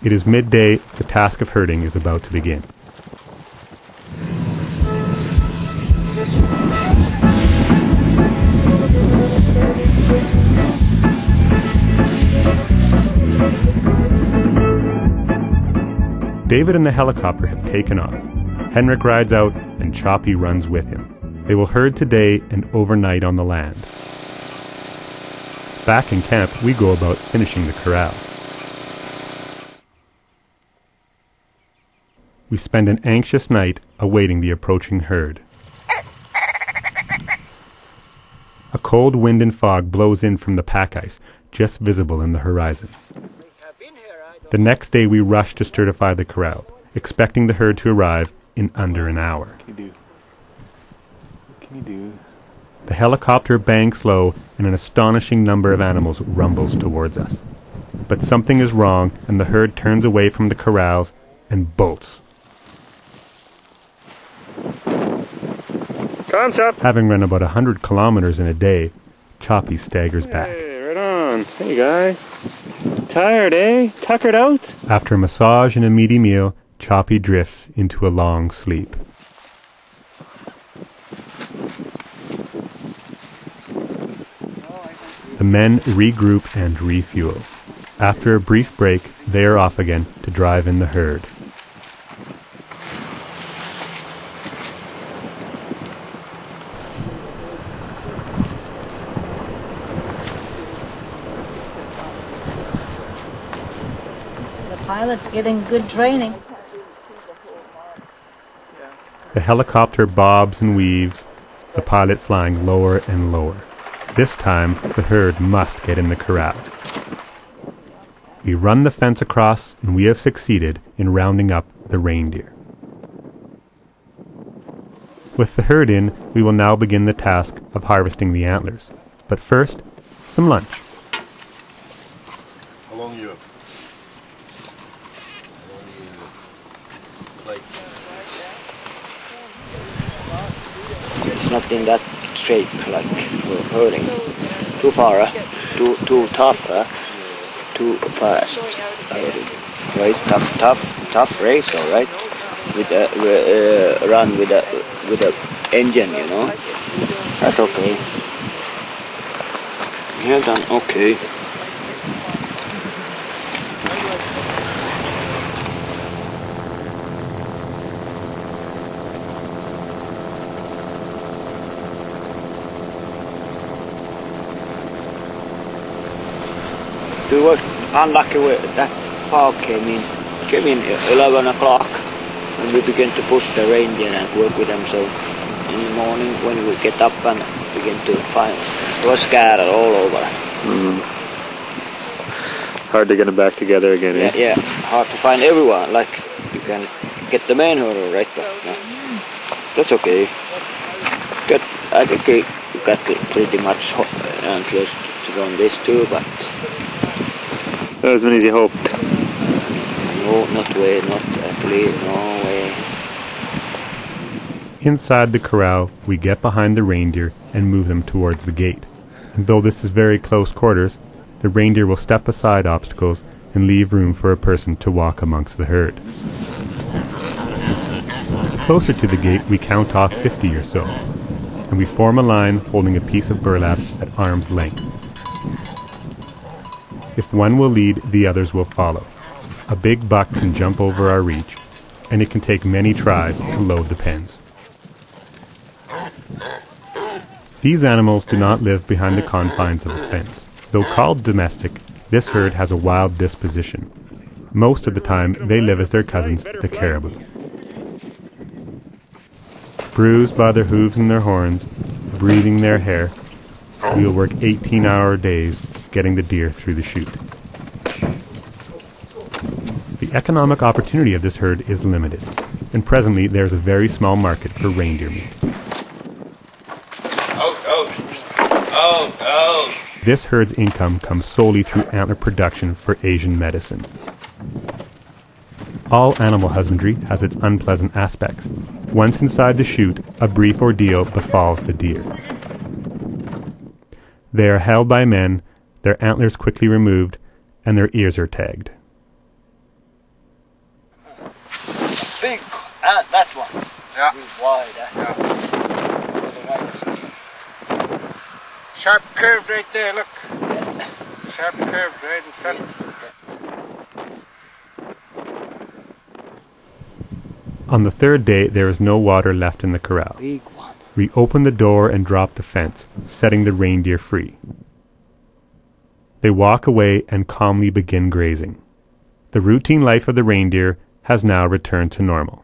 It is midday. The task of herding is about to begin. David and the helicopter have taken off. Henrik rides out and Chapi runs with him. They will herd today and overnight on the land. Back in camp, we go about finishing the corrals. We spend an anxious night awaiting the approaching herd. A cold wind and fog blows in from the pack ice, just visible in the horizon. The next day we rush to certify the corral, expecting the herd to arrive in under an hour. What can you do? The helicopter bangs low and an astonishing number of animals rumbles towards us. But something is wrong and the herd turns away from the corrals and bolts. Come, Chop! Having run about 100 kilometers in a day, Chapi staggers back. Hey, right on. Hey, guy. Tired, eh? Tuckered out? After a massage and a meaty meal, Chapi drifts into a long sleep. The men regroup and refuel. After a brief break, they are off again to drive in the herd. Pilot's getting good training. The helicopter bobs and weaves, the pilot flying lower and lower. This time, the herd must get in the corral. We run the fence across, and we have succeeded in rounding up the reindeer. With the herd in, we will now begin the task of harvesting the antlers. But first, some lunch. How long you? It's not in that shape like for herding. Too far, too tough, too fast. Right, tough race, all right. With run with a engine, you know. That's okay. You have done okay. We were unlucky with that fog came in 11 o'clock and we began to push the reindeer and work with them. So in the morning when we get up and begin to find, it was scattered all over. Hard to get them back together again, eh? Yeah, hard to find everyone. Like you can get the main herder right, but that's okay. I think we got pretty much close to go on this too, but. Not as many as you hoped. No, not actually, no way. Inside the corral, we get behind the reindeer and move them towards the gate. And though this is very close quarters, the reindeer will step aside obstacles and leave room for a person to walk amongst the herd. Closer to the gate, we count off 50 or so, and we form a line holding a piece of burlap at arm's length. If one will lead, the others will follow. A big buck can jump over our reach, and it can take many tries to load the pens. These animals do not live behind the confines of a fence. Though called domestic, this herd has a wild disposition. Most of the time, they live as their cousins, the caribou. Bruised by their hooves and their horns, breathing their hair, we will work 18-hour days getting the deer through the chute. The economic opportunity of this herd is limited, and presently there is a very small market for reindeer meat. This herd's income comes solely through antler production for Asian medicine. All animal husbandry has its unpleasant aspects. Once inside the chute, a brief ordeal befalls the deer. They are held by men, their antlers quickly removed, and their ears are tagged. Ah, that one. Yeah. Wide, Yeah. the widest. Sharp curve right there, look. Sharp curve right in front. On the third day, there is no water left in the corral. Big one. We open the door and drop the fence, setting the reindeer free. They walk away and calmly begin grazing. The routine life of the reindeer has now returned to normal.